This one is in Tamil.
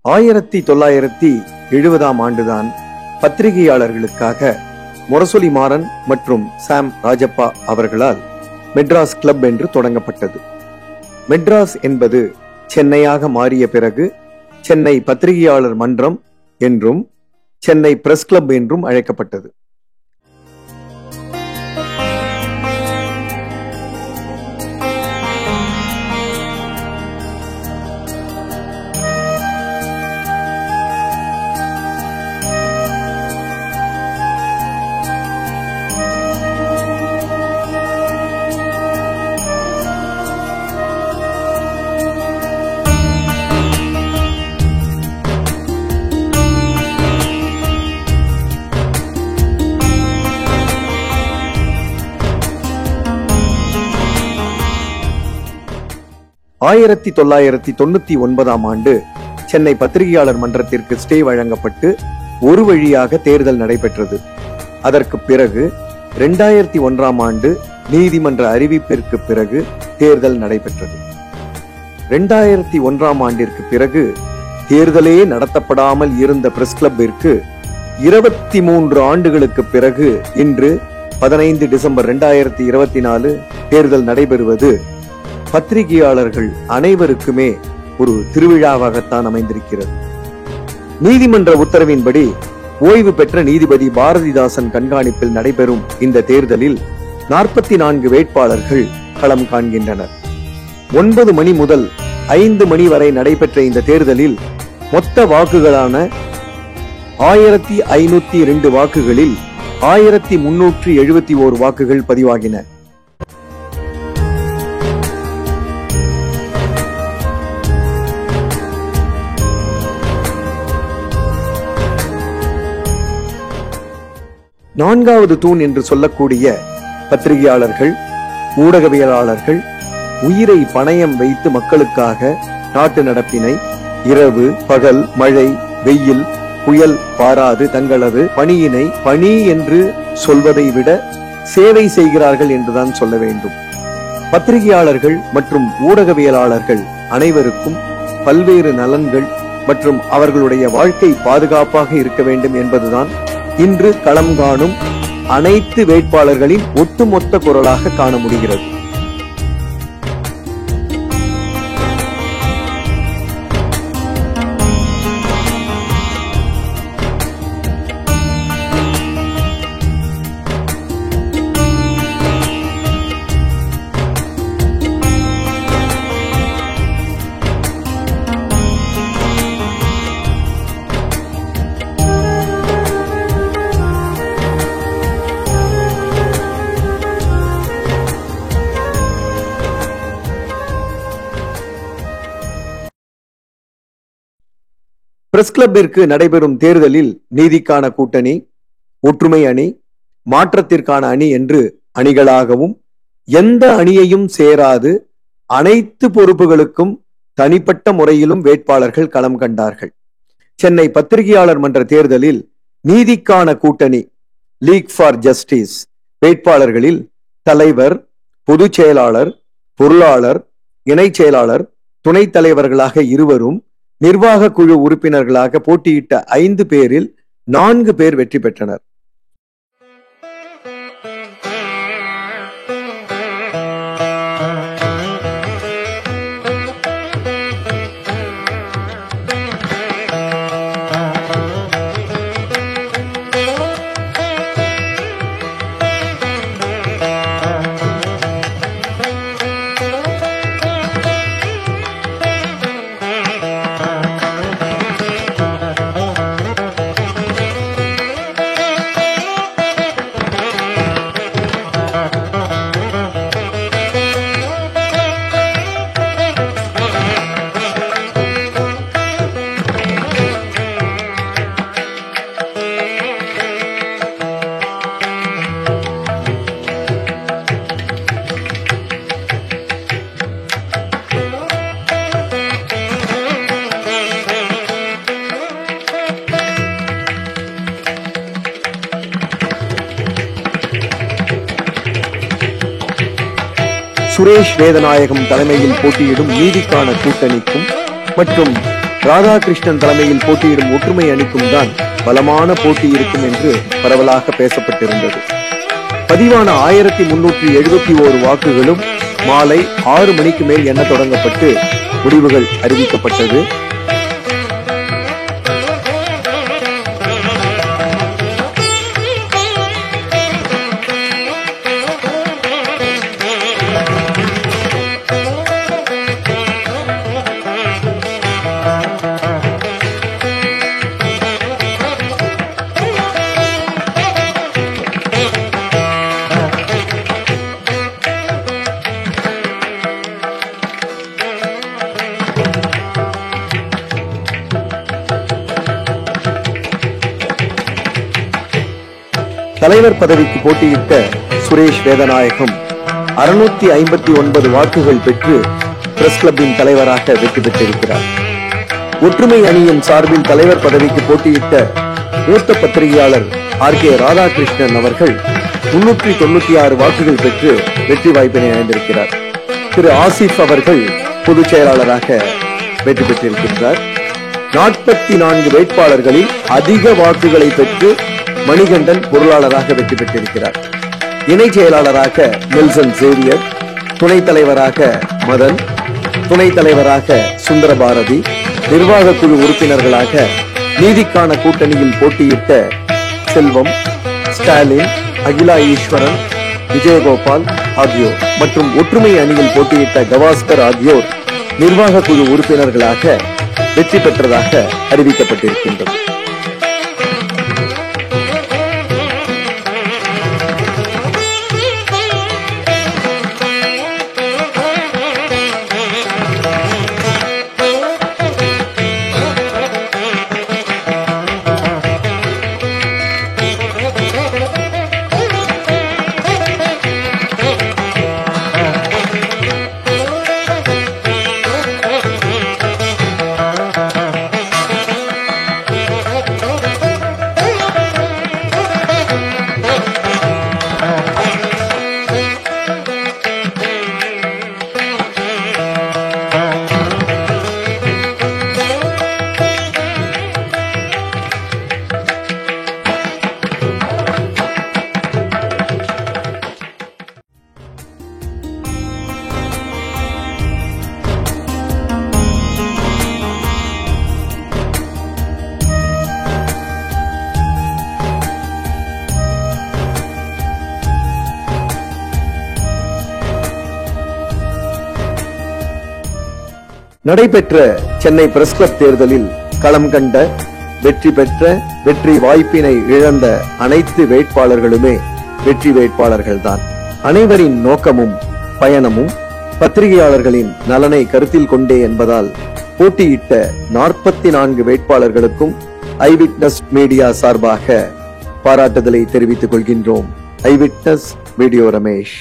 1970 ஆண்டுதான் பத்திரிகையாளர்களுக்காக முரசொலி மாறன் மற்றும் சாம் ராஜப்பா அவர்களால் மெட்ராஸ் கிளப் என்று தொடங்கப்பட்டது. மெட்ராஸ் என்பது சென்னையாக மாறிய பிறகு சென்னை பத்திரிகையாளர் மன்றம் என்றும் சென்னை பிரஸ் கிளப் என்றும் அழைக்கப்பட்டது. ஆயிரத்தி 1999 ஆண்டு சென்னை பத்திரிகையாளர் மன்றத்திற்கு ஸ்டே வழங்கப்பட்டு ஒரு வழியாக தேர்தல் நடைபெற்றது. அதற்கு பிறகு 2001 ஆண்டு நீதிமன்ற அறிவிப்பிற்கு பிறகு தேர்தல் நடைபெற்றது. 2001 ஆண்டிற்கு பிறகு தேர்தலே நடத்தப்படாமல் இருந்த பிரஸ் கிளப்பிற்கு 23 ஆண்டுகளுக்கு பிறகு இன்று 15 டிசம்பர் 2024 தேர்தல் நடைபெறுவது பத்திரிகையாளர்கள் அனைவருக்குமே ஒரு திருவிழாவாகத்தான் அமைந்திருக்கிறது. நீதிமன்ற உத்தரவின்படி ஓய்வு பெற்ற நீதிபதி பாரதிதாசன் கண்காணிப்பில் நடைபெறும் இந்த தேர்தலில் 44 வேட்பாளர்கள் களம் காண்கின்றனர். 9 மணி முதல் 5 மணி வரை நடைபெற்ற இந்த தேர்தலில் மொத்த வாக்குகளான 1502 வாக்குகளில் 1371 வாக்குகள் பதிவாகின. நான்காவது தூண் என்று சொல்லக்கூடிய பத்திரிகையாளர்கள், ஊடகவியலாளர்கள் உயிரை பணயம் வைத்து மக்களுக்காக நாட்டு நடப்பினை இரவு பகல் மழை வெயில் புயல் பாராது தங்களது பணியினை பணி என்று சொல்வதை விட சேவை செய்கிறார்கள் என்றுதான் சொல்ல வேண்டும். பத்திரிகையாளர்கள் மற்றும் ஊடகவியலாளர்கள் அனைவருக்கும் பல்வேறு நலன்கள் மற்றும் அவர்களுடைய வாழ்க்கை பாதுகாப்பாக இருக்க வேண்டும் என்பதுதான் இன்று களம் காணும் அனைத்து வேட்பாளர்களின் ஒட்டுமொத்த குரலாக காண முடிகிறது. பிரஸ் கிளப்பிற்கு நடைபெறும் தேர்தலில் நீதிக்கான கூட்டணி, ஒற்றுமை அணி, மாற்றத்திற்கான அணி என்று அணிகளாகவும் எந்த அணியையும் சேராது அனைத்து பொறுப்புகளுக்கும் தனிப்பட்ட முறையிலும் வேட்பாளர்கள் களம் கண்டார்கள். சென்னை பத்திரிகையாளர் மன்ற தேர்தலில் நீதிக்கான கூட்டணி லீக் ஃபார் ஜஸ்டிஸ் வேட்பாளர்களில் தலைவர், பொதுச் செயலாளர், பொருளாளர், இணை செயலாளர், துணைத் தலைவர்களாக 2 நிர்வாக குழு உறுப்பினர்களாக போட்டியிட்ட 5 பேரில் 4 பேர் வெற்றி பெற்றனர். சுரேஷ் வேதநாயகம் தலைமையில் போட்டியிடும் நீதிக்கான கூட்டணிக்கும் மற்றும் ராதாகிருஷ்ணன் தலைமையில் போட்டியிடும் ஒற்றுமை அணிக்கும் தான் பலமான போட்டி இருக்கும் என்று பரவலாக பேசப்பட்டிருந்தது. பதிவான 1371 வாக்குகளும் மாலை 6 மணிக்கு மேல் எண்ண தொடங்கப்பட்டு முடிவுகள் அறிவிக்கப்பட்டது. தலைவர் பதவிக்கு போட்டியிட்ட சுரேஷ் வேதநாயகம் 659 வாக்குகள் பெற்று பிரஸ் கிளப்பின் தலைவராக வெற்றி பெற்றிருக்கிறார். ஒற்றுமை அணியின் சார்பில் தலைவர் பதவிக்கு போட்டியிட்ட மூத்த பத்திரிகையாளர் RK ராதாகிருஷ்ணன் அவர்கள் 396 வாக்குகள் பெற்று வெற்றி வாய்ப்பினை அடைந்திருக்கிறார். திரு ஆசிப் அவர்கள் பொதுச் செயலாளராக வெற்றி பெற்றிருக்கிறார். 44 வேட்பாளர்களில் அதிக வாக்குகளை பெற்று மணிகண்டன் பொருளாளராக வெற்றி பெற்றிருக்கிறார். இணை செயலாளராக நெல்சன் சேவியர், துணைத் தலைவராக மதன், துணைத் தலைவராக சுந்தரபாரதி, நிர்வாக குழு உறுப்பினர்களாக நீதிக்கான கூட்டணியில் போட்டியிட்ட செல்வம், ஸ்டாலின், அகிலா ஈஸ்வரன், விஜயகோபால் ஆகியோர் மற்றும் ஒற்றுமை அணியில் போட்டியிட்ட கவாஸ்கர் ஆகியோர் நிர்வாக குழு உறுப்பினர்களாக வெற்றி பெற்றதாக அறிவிக்கப்பட்டிருக்கின்றது. நடைபெற்ற சென்னை பிரஸ் கிளப் தேர்தலில் களம் கண்ட, வெற்றி பெற்ற, வெற்றி வாய்ப்பினை இழந்த அனைத்து வேட்பாளர்களுமே வெற்றி வேட்பாளர்கள்தான். அனைவரின் நோக்கமும் பயணமும் பத்திரிகையாளர்களின் நலனை கருத்தில் கொண்டே என்பதால் போட்டியிட்ட 44 வேட்பாளர்களுக்கும் ஐவிட்னஸ் மீடியா சார்பாக பாராட்டுதலை தெரிவித்துக் கொள்கின்றோம். Eyewitness video Ramesh.